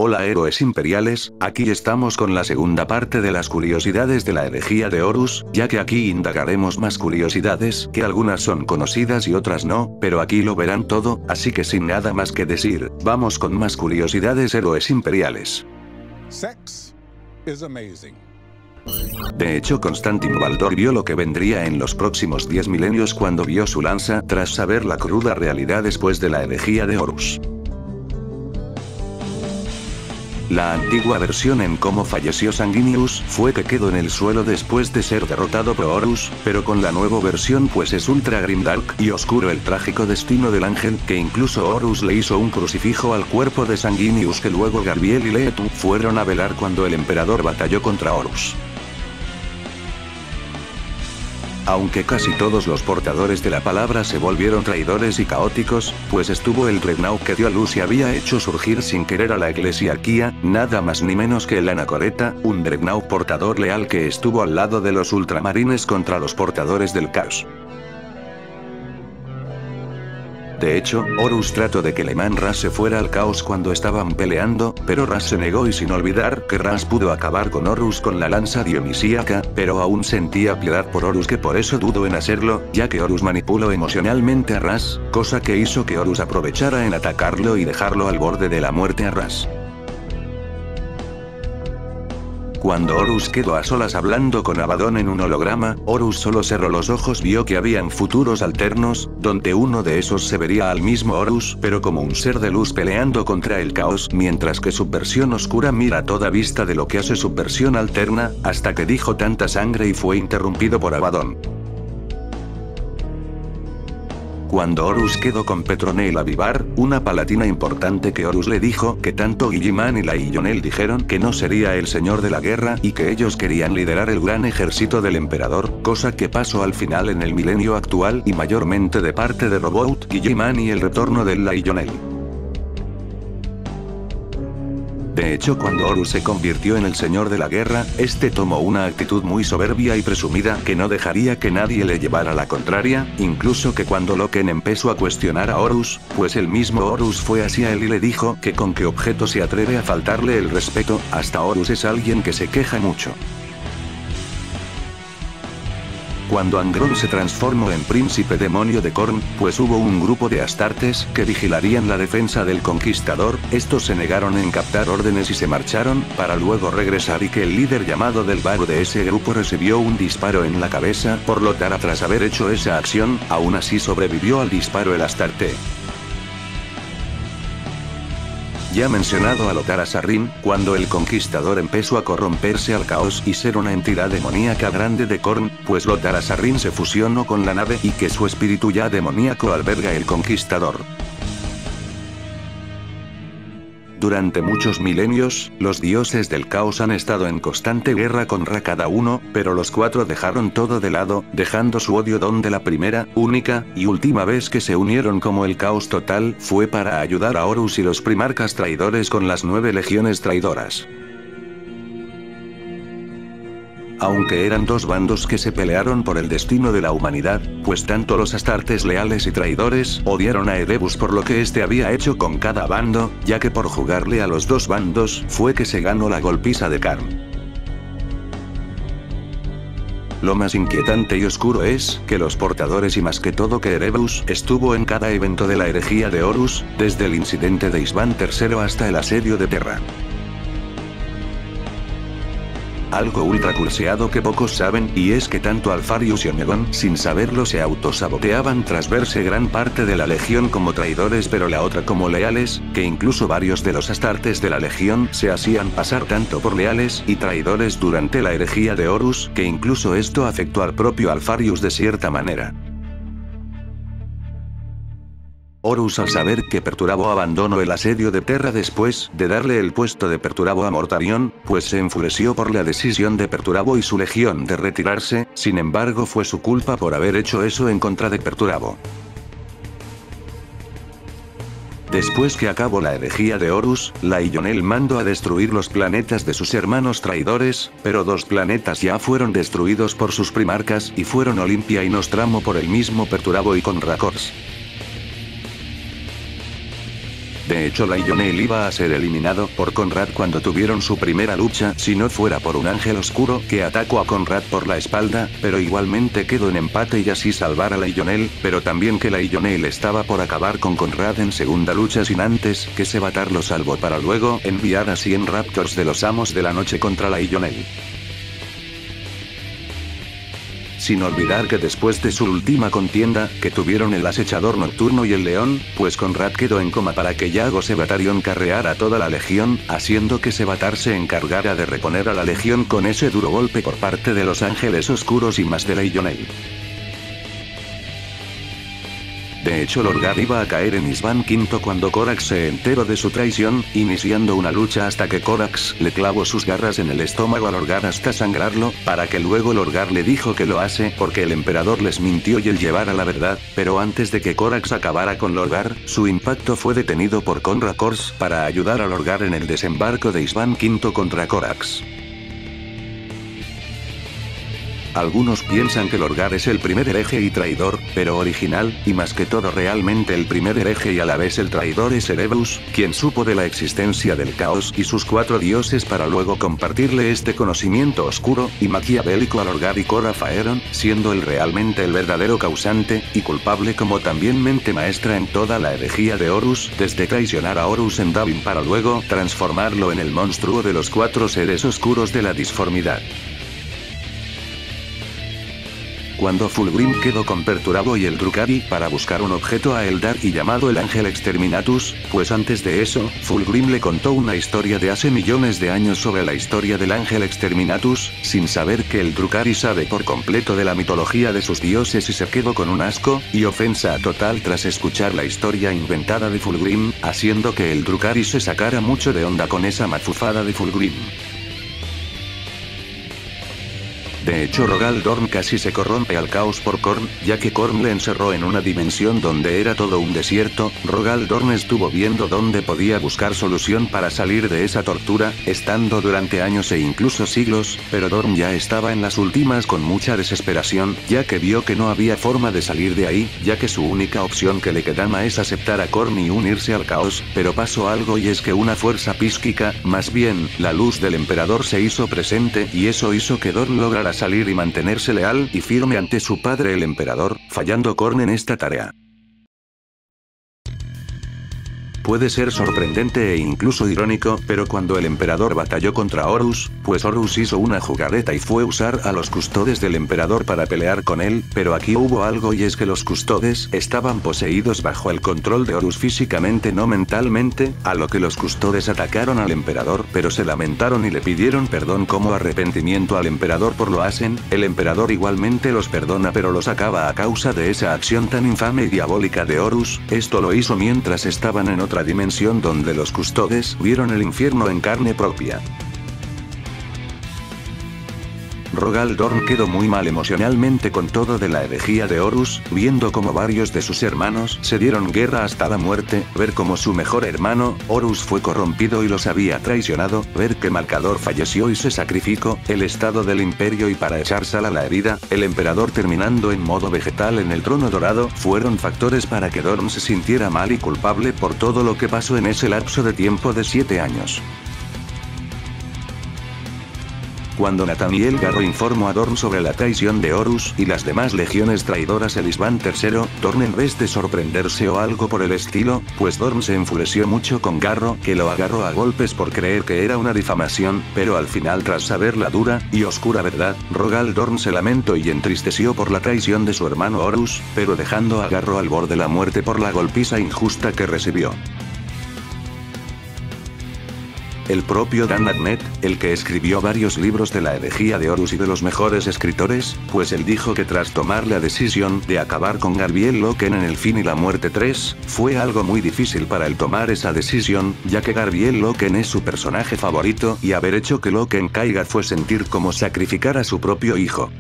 Hola héroes imperiales, aquí estamos con la segunda parte de las curiosidades de la herejía de Horus, ya que aquí indagaremos más curiosidades, que algunas son conocidas y otras no, pero aquí lo verán todo, así que sin nada más que decir, vamos con más curiosidades héroes imperiales. Sex is amazing. De hecho, Constantin Baldor vio lo que vendría en los próximos 10 milenios cuando vio su lanza, tras saber la cruda realidad después de la herejía de Horus. La antigua versión en cómo falleció Sanguinius fue que quedó en el suelo después de ser derrotado por Horus, pero con la nueva versión pues es ultra grimdark y oscuro el trágico destino del ángel, que incluso Horus le hizo un crucifijo al cuerpo de Sanguinius que luego Garbiel y Leetu fueron a velar cuando el emperador batalló contra Horus. Aunque casi todos los portadores de la palabra se volvieron traidores y caóticos, pues estuvo el Dreadnought que dio a luz y había hecho surgir sin querer a la Eclesiarquía, nada más ni menos que el Anacoreta, un Dreadnought portador leal que estuvo al lado de los ultramarines contra los portadores del caos. De hecho, Horus trató de que Leman Russ se fuera al caos cuando estaban peleando, pero Russ se negó y sin olvidar que Russ pudo acabar con Horus con la lanza dionisíaca, pero aún sentía piedad por Horus que por eso dudó en hacerlo, ya que Horus manipuló emocionalmente a Russ, cosa que hizo que Horus aprovechara en atacarlo y dejarlo al borde de la muerte a Russ. Cuando Horus quedó a solas hablando con Abaddon en un holograma, Horus solo cerró los ojos, vio que habían futuros alternos, donde uno de esos se vería al mismo Horus, pero como un ser de luz peleando contra el caos, mientras que su versión oscura mira a toda vista de lo que hace su versión alterna, hasta que dijo tanta sangre y fue interrumpido por Abaddon. Cuando Horus quedó con Petronelle Avivar, una palatina importante que Horus le dijo que tanto Guilliman y la Ionel dijeron que no sería el señor de la guerra y que ellos querían liderar el gran ejército del emperador, cosa que pasó al final en el milenio actual y mayormente de parte de Robot, Guilliman y el retorno de la Ionel. De hecho, cuando Horus se convirtió en el señor de la guerra, este tomó una actitud muy soberbia y presumida que no dejaría que nadie le llevara la contraria, incluso que cuando Loken empezó a cuestionar a Horus, pues el mismo Horus fue hacia él y le dijo que con qué objeto se atreve a faltarle el respeto, hasta Horus es alguien que se queja mucho. Cuando Angron se transformó en príncipe demonio de Khorne, pues hubo un grupo de Astartes que vigilarían la defensa del conquistador, estos se negaron en captar órdenes y se marcharon, para luego regresar y que el líder llamado del Vago de ese grupo recibió un disparo en la cabeza por Lotara tras haber hecho esa acción, aún así sobrevivió al disparo el Astarte. Ya mencionado a Lotara Sarrin, cuando el conquistador empezó a corromperse al caos y ser una entidad demoníaca grande de Khorne, pues Lotara Sarrin se fusionó con la nave y que su espíritu ya demoníaco alberga el conquistador. Durante muchos milenios, los dioses del caos han estado en constante guerra contra cada uno, pero los cuatro dejaron todo de lado, dejando su odio donde la primera, única, y última vez que se unieron como el caos total, fue para ayudar a Horus y los primarcas traidores con las 9 legiones traidoras. Aunque eran dos bandos que se pelearon por el destino de la humanidad, pues tanto los Astartes leales y traidores odiaron a Erebus por lo que este había hecho con cada bando, ya que por jugarle a los dos bandos fue que se ganó la golpiza de Karn. Lo más inquietante y oscuro es que los portadores y más que todo que Erebus estuvo en cada evento de la herejía de Horus, desde el incidente de Isvan III hasta el asedio de Terra. Algo ultra curseado que pocos saben, y es que tanto Alfarius y Omegon sin saberlo se autosaboteaban tras verse gran parte de la legión como traidores pero la otra como leales, que incluso varios de los Astartes de la legión se hacían pasar tanto por leales y traidores durante la herejía de Horus, que incluso esto afectó al propio Alfarius de cierta manera. Horus al saber que Perturabo abandonó el asedio de Terra después de darle el puesto de Perturabo a Mortarion, pues se enfureció por la decisión de Perturabo y su legión de retirarse, sin embargo fue su culpa por haber hecho eso en contra de Perturabo. Después que acabó la herejía de Horus, la Ionel mandó a destruir los planetas de sus hermanos traidores, pero 2 planetas ya fueron destruidos por sus primarcas y fueron Olimpia y Nostramo por el mismo Perturabo y Conrakors. De hecho, Lionel iba a ser eliminado por Conrad cuando tuvieron su primera lucha si no fuera por un ángel oscuro que atacó a Conrad por la espalda, pero igualmente quedó en empate y así salvar a Lionel, pero también que Lionel estaba por acabar con Conrad en segunda lucha sin antes que se Baatar lo salvó para luego enviar a 100 Raptors de los Amos de la Noche contra Lionel. Sin olvidar que después de su última contienda, que tuvieron el acechador nocturno y el león, pues Conrad quedó en coma para que Yago Sebatarion carreara toda la legión, haciendo que Sebatar se encargara de reponer a la legión con ese duro golpe por parte de los ángeles oscuros y más de Lionel. De hecho, Lorgar iba a caer en Isban V cuando Corax se enteró de su traición, iniciando una lucha hasta que Corax le clavó sus garras en el estómago a Lorgar hasta sangrarlo, para que luego Lorgar le dijo que lo hace porque el emperador les mintió y él llevara la verdad, pero antes de que Corax acabara con Lorgar, su impacto fue detenido por Conrad Kors para ayudar a Lorgar en el desembarco de Isban V contra Corax. Algunos piensan que Lorgar es el primer hereje y traidor, pero original, y más que todo realmente el primer hereje y a la vez el traidor es Erebus, quien supo de la existencia del caos y sus 4 dioses para luego compartirle este conocimiento oscuro y maquiavélico a Lorgar y Cora Faeron, siendo él realmente el verdadero causante y culpable como también mente maestra en toda la herejía de Horus, desde traicionar a Horus en Davin para luego transformarlo en el monstruo de los 4 seres oscuros de la disformidad. Cuando Fulgrim quedó con Perturabo y el Drukhari para buscar un objeto a Eldar y llamado el Ángel Exterminatus, pues antes de eso, Fulgrim le contó una historia de hace millones de años sobre la historia del Ángel Exterminatus, sin saber que el Drukhari sabe por completo de la mitología de sus dioses y se quedó con un asco y ofensa total tras escuchar la historia inventada de Fulgrim, haciendo que el Drukhari se sacara mucho de onda con esa mafufada de Fulgrim. De hecho, Rogal Dorn casi se corrompe al caos por Khorne, ya que Khorne le encerró en una dimensión donde era todo un desierto. Rogal Dorn estuvo viendo dónde podía buscar solución para salir de esa tortura, estando durante años e incluso siglos, pero Dorn ya estaba en las últimas con mucha desesperación, ya que vio que no había forma de salir de ahí, ya que su única opción que le quedaba es aceptar a Khorne y unirse al caos, pero pasó algo y es que una fuerza psíquica, más bien, la luz del emperador se hizo presente y eso hizo que Dorn lograra salir y mantenerse leal y firme ante su padre el emperador, fallando Khorne en esta tarea. Puede ser sorprendente e incluso irónico, pero cuando el emperador batalló contra Horus, pues Horus hizo una jugarreta y fue usar a los custodes del emperador para pelear con él, pero aquí hubo algo y es que los custodes estaban poseídos bajo el control de Horus físicamente no mentalmente, a lo que los custodes atacaron al emperador pero se lamentaron y le pidieron perdón como arrepentimiento al emperador por lo hacen, el emperador igualmente los perdona pero los acaba a causa de esa acción tan infame y diabólica de Horus, esto lo hizo mientras estaban en otra dimensión donde los custodes vieron el infierno en carne propia. Rogal Dorn quedó muy mal emocionalmente con todo de la herejía de Horus, viendo como varios de sus hermanos se dieron guerra hasta la muerte, ver como su mejor hermano, Horus fue corrompido y los había traicionado, ver que Malcador falleció y se sacrificó, el estado del imperio y para echar sal a la herida, el emperador terminando en modo vegetal en el trono dorado, fueron factores para que Dorn se sintiera mal y culpable por todo lo que pasó en ese lapso de tiempo de 7 años. Cuando Nathaniel Garro informó a Dorn sobre la traición de Horus y las demás legiones traidoras el Isban III, Dorn en vez de sorprenderse o algo por el estilo, pues Dorn se enfureció mucho con Garro, que lo agarró a golpes por creer que era una difamación, pero al final tras saber la dura y oscura verdad, Rogal Dorn se lamentó y entristeció por la traición de su hermano Horus, pero dejando a Garro al borde de la muerte por la golpiza injusta que recibió. El propio Dan Abnett, el que escribió varios libros de la herejía de Horus y de los mejores escritores, pues él dijo que tras tomar la decisión de acabar con Garbiel Loken en El fin y la muerte 3, fue algo muy difícil para él tomar esa decisión, ya que Garbiel Loken es su personaje favorito y haber hecho que Loken caiga fue sentir como sacrificar a su propio hijo.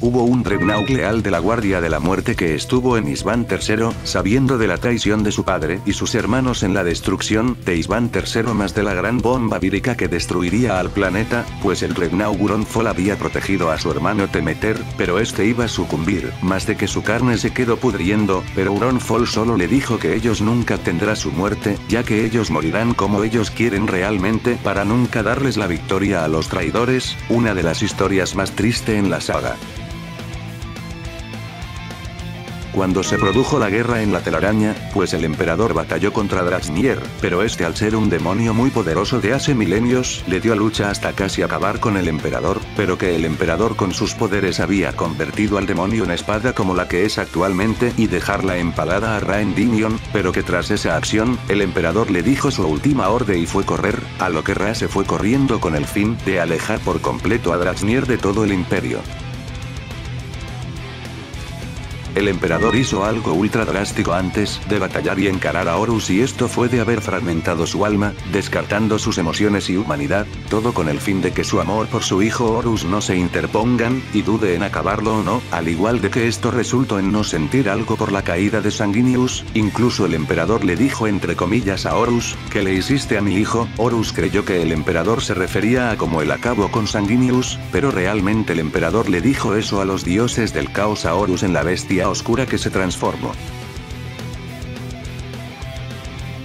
Hubo un Dreadnought leal de la Guardia de la Muerte que estuvo en Isban III, sabiendo de la traición de su padre y sus hermanos en la destrucción de Isban III más de la gran bomba vírica que destruiría al planeta, pues el Dreadnought Uronfall había protegido a su hermano Temeter, pero este iba a sucumbir, más de que su carne se quedó pudriendo, pero Uronfall solo le dijo que ellos nunca tendrá su muerte, ya que ellos morirán como ellos quieren realmente para nunca darles la victoria a los traidores, una de las historias más tristes en la saga. Cuando se produjo la guerra en la telaraña, pues el emperador batalló contra Draznir, pero este al ser un demonio muy poderoso de hace milenios, le dio lucha hasta casi acabar con el emperador, pero que el emperador con sus poderes había convertido al demonio en espada como la que es actualmente y dejarla empalada a Raendinion, pero que tras esa acción, el emperador le dijo su última orden y fue correr, a lo que Ra se fue corriendo con el fin de alejar por completo a Draznir de todo el imperio. El emperador hizo algo ultra drástico antes de batallar y encarar a Horus y esto fue de haber fragmentado su alma, descartando sus emociones y humanidad, todo con el fin de que su amor por su hijo Horus no se interpongan, y dude en acabarlo o no, al igual de que esto resultó en no sentir algo por la caída de Sanguinius, incluso el emperador le dijo entre comillas a Horus, ¿qué le hiciste a mi hijo? Horus creyó que el emperador se refería a cómo él acabó con Sanguinius, pero realmente el emperador le dijo eso a los dioses del caos a Horus en la bestia oscura que se transformó.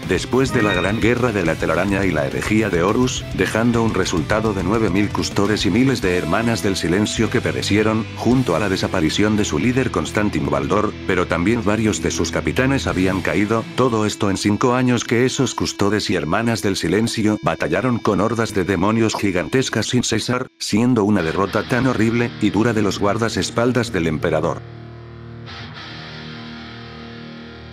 Después de la gran guerra de la telaraña y la herejía de Horus, dejando un resultado de 9000 custodes y miles de hermanas del silencio que perecieron, junto a la desaparición de su líder Constantin Baldor, pero también varios de sus capitanes habían caído, todo esto en 5 años que esos custodes y hermanas del silencio batallaron con hordas de demonios gigantescas sin cesar, siendo una derrota tan horrible y dura de los guardaespaldas del emperador.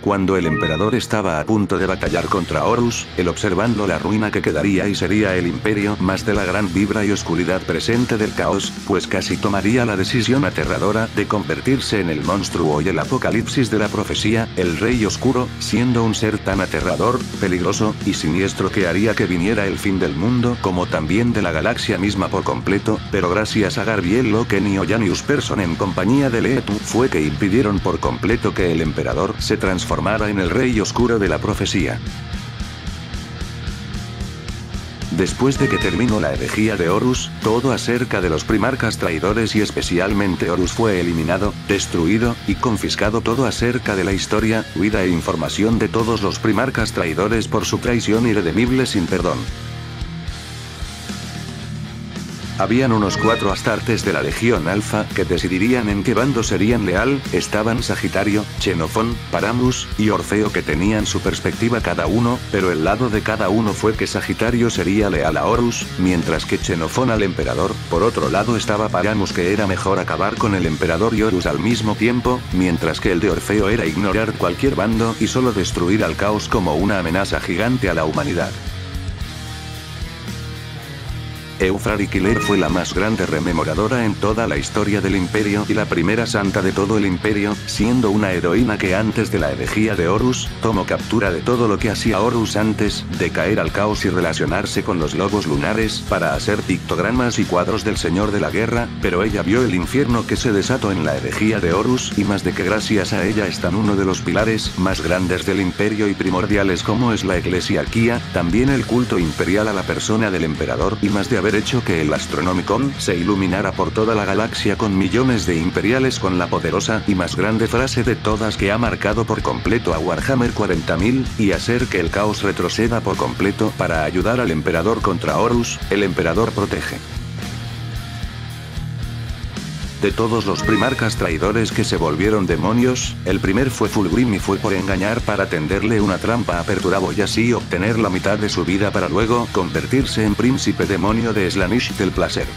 Cuando el emperador estaba a punto de batallar contra Horus, él observando la ruina que quedaría y sería el imperio más de la gran vibra y oscuridad presente del caos, pues casi tomaría la decisión aterradora de convertirse en el monstruo y el apocalipsis de la profecía, el Rey Oscuro, siendo un ser tan aterrador, peligroso y siniestro que haría que viniera el fin del mundo como también de la galaxia misma por completo, pero gracias a Garbiel Loken y Ollanius Persson en compañía de Leetu fue que impidieron por completo que el emperador se transformara en el Rey Oscuro de la profecía. Después de que terminó la herejía de Horus, todo acerca de los primarcas traidores y especialmente Horus fue eliminado, destruido, y confiscado todo acerca de la historia, vida e información de todos los primarcas traidores por su traición irredimible sin perdón. Habían unos 4 astartes de la Legión Alfa que decidirían en qué bando serían leal, estaban Sagitario, Xenofón, Paramus, y Orfeo que tenían su perspectiva cada uno, pero el lado de cada uno fue que Sagitario sería leal a Horus, mientras que Xenofón al emperador, por otro lado estaba Paramus que era mejor acabar con el emperador y Horus al mismo tiempo, mientras que el de Orfeo era ignorar cualquier bando y solo destruir al caos como una amenaza gigante a la humanidad. Eufrari Killer fue la más grande rememoradora en toda la historia del imperio y la primera santa de todo el imperio, siendo una heroína que antes de la herejía de Horus, tomó captura de todo lo que hacía Horus antes de caer al caos y relacionarse con los lobos lunares para hacer pictogramas y cuadros del señor de la guerra, pero ella vio el infierno que se desató en la herejía de Horus y más de que gracias a ella están uno de los pilares más grandes del imperio y primordiales como es la eclesiarquía, también el culto imperial a la persona del emperador y más de haber hecho que el Astronomicon se iluminara por toda la galaxia con millones de imperiales con la poderosa y más grande frase de todas que ha marcado por completo a Warhammer 40.000, y hacer que el caos retroceda por completo para ayudar al emperador contra Horus, el emperador protege. De todos los primarcas traidores que se volvieron demonios, el primer fue Fulgrim y fue por engañar para tenderle una trampa a Perturabo y así obtener la mitad de su vida para luego convertirse en príncipe demonio de Slaanesh del placer.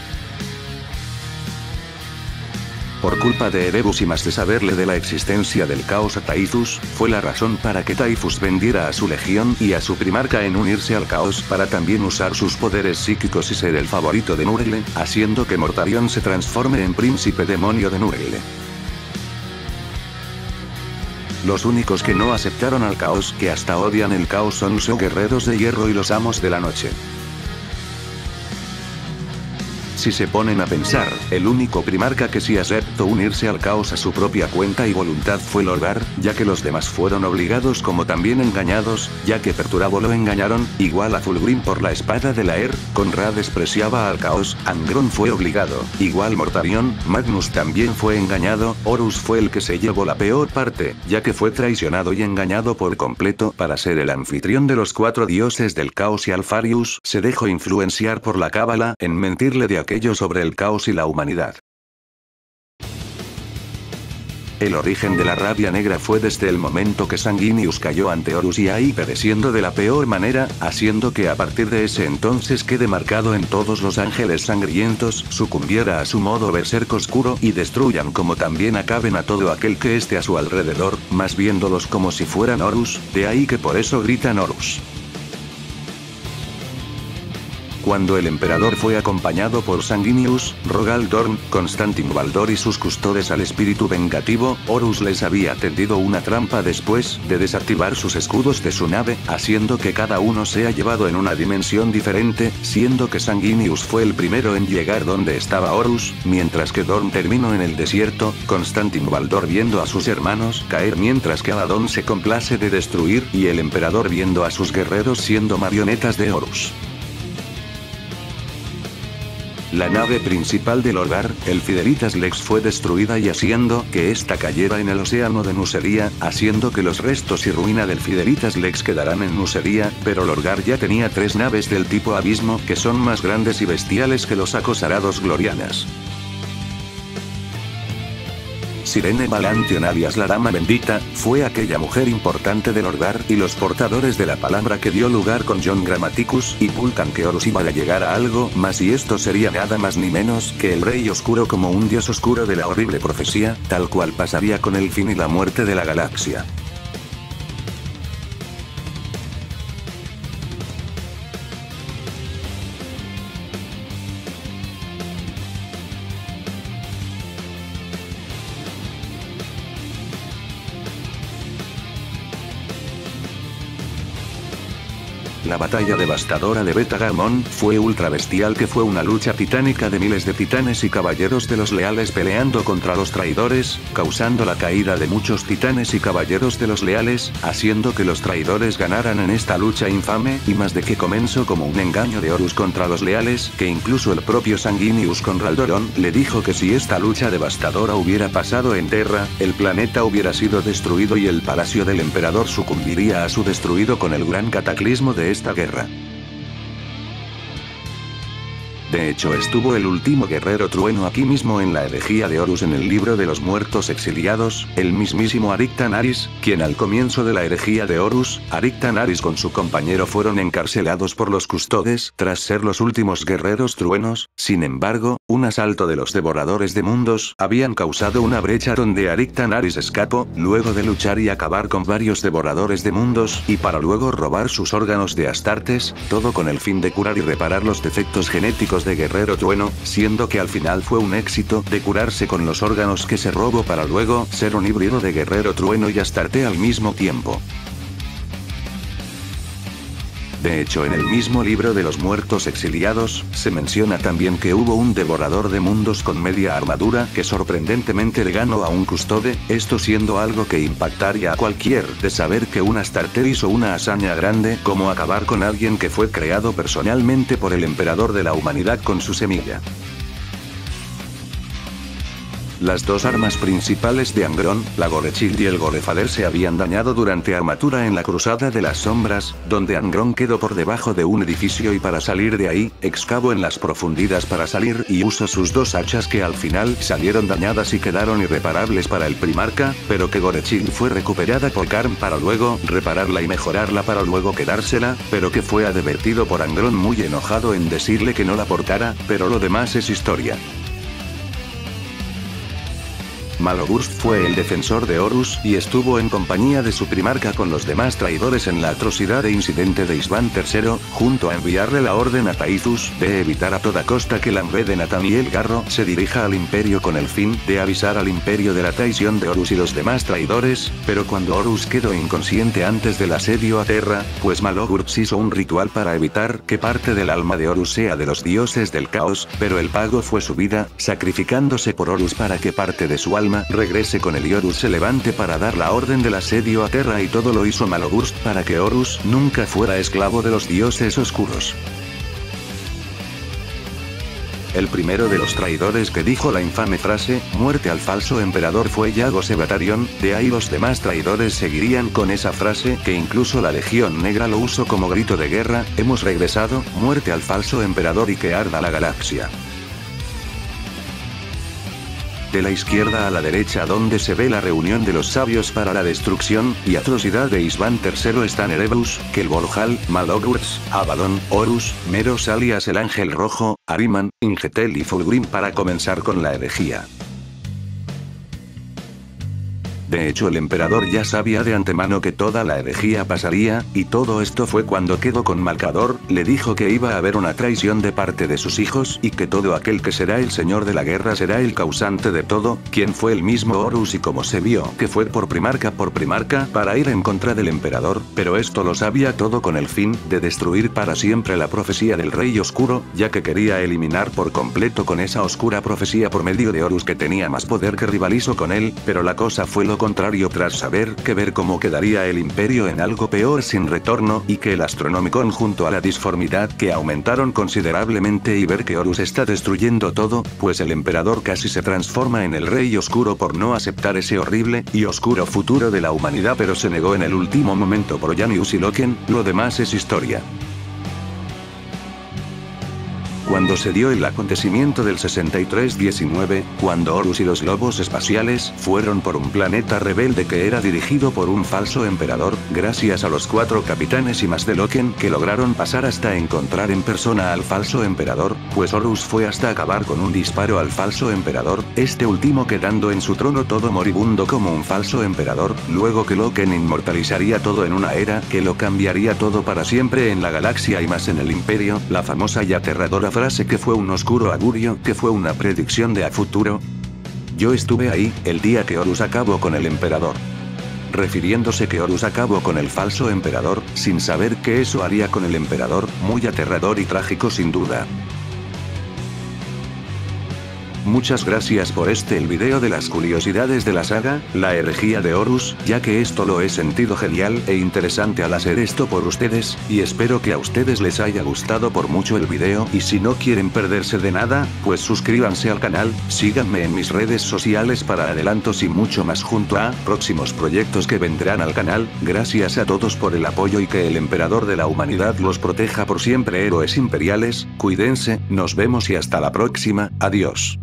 Por culpa de Erebus y más de saberle de la existencia del caos a Typhus, fue la razón para que Typhus vendiera a su legión y a su primarca en unirse al caos para también usar sus poderes psíquicos y ser el favorito de Nurgle, haciendo que Mortarion se transforme en príncipe demonio de Nurgle. Los únicos que no aceptaron al caos que hasta odian el caos son los guerreros de hierro y los amos de la noche. Si se ponen a pensar, el único primarca que sí aceptó unirse al caos a su propia cuenta y voluntad fue Lorgar, ya que los demás fueron obligados como también engañados, ya que Perturabo lo engañaron, igual a Fulgrim por la espada de la Conrad despreciaba al caos, Angron fue obligado, igual Mortarion, Magnus también fue engañado, Horus fue el que se llevó la peor parte, ya que fue traicionado y engañado por completo para ser el anfitrión de los 4 dioses del caos y Alfarius se dejó influenciar por la cábala en mentirle de aquello sobre el caos y la humanidad. El origen de la rabia negra fue desde el momento que Sanguinius cayó ante Horus y ahí pereciendo de la peor manera, haciendo que a partir de ese entonces quede marcado en todos los ángeles sangrientos, sucumbiera a su modo berserk oscuro y destruyan como también acaben a todo aquel que esté a su alrededor, más viéndolos como si fueran Horus, de ahí que por eso gritan Horus. Cuando el emperador fue acompañado por Sanguinius, Rogal Dorn, Constantin Baldor y sus custodes al espíritu vengativo, Horus les había tendido una trampa después de desactivar sus escudos de su nave, haciendo que cada uno sea llevado en una dimensión diferente, siendo que Sanguinius fue el primero en llegar donde estaba Horus, mientras que Dorn terminó en el desierto, Constantin Baldor viendo a sus hermanos caer mientras que Abaddon se complace de destruir y el emperador viendo a sus guerreros siendo marionetas de Horus. La nave principal del Lorgar, el Fidelitas Lex fue destruida y haciendo que esta cayera en el océano de Nuceria, haciendo que los restos y ruina del Fidelitas Lex quedarán en Nuceria, pero Lorgar ya tenía 3 naves del tipo Abismo que son más grandes y bestiales que los acosarados Glorianas. Sirene Balantion alias la Dama Bendita, fue aquella mujer importante de Lorgar y los portadores de la palabra que dio lugar con John Grammaticus y Vulcan que Horus iba a llegar a algo más y esto sería nada más ni menos que el Rey Oscuro como un dios oscuro de la horrible profecía, tal cual pasaría con el fin y la muerte de la galaxia. La batalla devastadora de Betagarmon fue ultra bestial que fue una lucha titánica de miles de titanes y caballeros de los leales peleando contra los traidores, causando la caída de muchos titanes y caballeros de los leales, haciendo que los traidores ganaran en esta lucha infame y más de que comenzó como un engaño de Horus contra los leales, que incluso el propio Sanguinius con Raldoron le dijo que si esta lucha devastadora hubiera pasado en Terra, el planeta hubiera sido destruido y el palacio del emperador sucumbiría a su destruido con el gran cataclismo de esta guerra. De hecho estuvo el último guerrero trueno aquí mismo en la herejía de Horus en el libro de los muertos exiliados, el mismísimo Arictanaris, quien al comienzo de la herejía de Horus, Arictanaris con su compañero fueron encarcelados por los custodes tras ser los últimos guerreros truenos, sin embargo, un asalto de los devoradores de mundos habían causado una brecha donde Arictanaris escapó, luego de luchar y acabar con varios devoradores de mundos y para luego robar sus órganos de Astartes, todo con el fin de curar y reparar los defectos genéticos de Guerrero Trueno, siendo que al final fue un éxito de curarse con los órganos que se robó para luego ser un híbrido de Guerrero Trueno y Astarte al mismo tiempo. De hecho en el mismo libro de los muertos exiliados, se menciona también que hubo un devorador de mundos con media armadura que sorprendentemente le ganó a un custode, esto siendo algo que impactaría a cualquier de saber que un Astarte hizo una hazaña grande como acabar con alguien que fue creado personalmente por el emperador de la humanidad con su semilla. Las dos armas principales de Angron, la Gorechild y el Gorefader se habían dañado durante armatura en la Cruzada de las Sombras, donde Angron quedó por debajo de un edificio y para salir de ahí, excavó en las profundidades para salir y usó sus 2 hachas que al final salieron dañadas y quedaron irreparables para el primarca, pero que Gorechild fue recuperada por Karm para luego repararla y mejorarla para luego quedársela, pero que fue advertido por Angron muy enojado en decirle que no la portara, pero lo demás es historia. Malogurst fue el defensor de Horus y estuvo en compañía de su primarca con los demás traidores en la atrocidad e incidente de Isvan III, junto a enviarle la orden a Taithus de evitar a toda costa que Lambe de Nathaniel Garro se dirija al imperio con el fin de avisar al imperio de la traición de Horus y los demás traidores, pero cuando Horus quedó inconsciente antes del asedio a Terra, pues Malogurst hizo un ritual para evitar que parte del alma de Horus sea de los dioses del caos, pero el pago fue su vida, sacrificándose por Horus para que parte de su alma regrese con él y Horus se levante para dar la orden del asedio a Terra, y todo lo hizo Malogurst para que Horus nunca fuera esclavo de los dioses oscuros. El primero de los traidores que dijo la infame frase, muerte al falso emperador, fue Yago Sebatarion, de ahí los demás traidores seguirían con esa frase que incluso la Legión Negra lo usó como grito de guerra, hemos regresado, muerte al falso emperador y que arda la galaxia. De la izquierda a la derecha donde se ve la reunión de los sabios para la destrucción y atrocidad de Isvan III están Erebus, Kelbolhal, Malogurst, Abaddon, Horus, Meros alias el Ángel Rojo, Ahriman, Ingetel y Fulgrim para comenzar con la herejía. De hecho el emperador ya sabía de antemano que toda la herejía pasaría, y todo esto fue cuando quedó con Malcador, le dijo que iba a haber una traición de parte de sus hijos y que todo aquel que será el señor de la guerra será el causante de todo, quien fue el mismo Horus, y como se vio que fue por primarca para ir en contra del emperador, pero esto lo sabía todo con el fin de destruir para siempre la profecía del Rey Oscuro, ya que quería eliminar por completo con esa oscura profecía por medio de Horus que tenía más poder que rivalizó con él, pero la cosa fue lo contrario tras saber que ver cómo quedaría el imperio en algo peor sin retorno y que el Astronomicon junto a la disformidad que aumentaron considerablemente y ver que Horus está destruyendo todo, pues el emperador casi se transforma en el Rey Oscuro por no aceptar ese horrible y oscuro futuro de la humanidad, pero se negó en el último momento por Janius y Loken, lo demás es historia. Cuando se dio el acontecimiento del 63-19, cuando Horus y los lobos espaciales fueron por un planeta rebelde que era dirigido por un falso emperador, gracias a los 4 capitanes y más de Loken que lograron pasar hasta encontrar en persona al falso emperador, pues Horus fue hasta acabar con un disparo al falso emperador, este último quedando en su trono todo moribundo como un falso emperador, luego que Loken inmortalizaría todo en una era que lo cambiaría todo para siempre en la galaxia y más en el imperio, la famosa y aterradora frase que fue un oscuro augurio, que fue una predicción de a futuro. Yo estuve ahí, el día que Horus acabó con el emperador. Refiriéndose que Horus acabó con el falso emperador, sin saber que eso haría con el emperador, muy aterrador y trágico sin duda. Muchas gracias por el video de las curiosidades de la saga, la herejía de Horus, ya que esto lo he sentido genial e interesante al hacer esto por ustedes, y espero que a ustedes les haya gustado por mucho el video, y si no quieren perderse de nada, pues suscríbanse al canal, síganme en mis redes sociales para adelantos y mucho más junto a próximos proyectos que vendrán al canal. Gracias a todos por el apoyo y que el emperador de la humanidad los proteja por siempre, héroes imperiales, cuídense, nos vemos y hasta la próxima, adiós.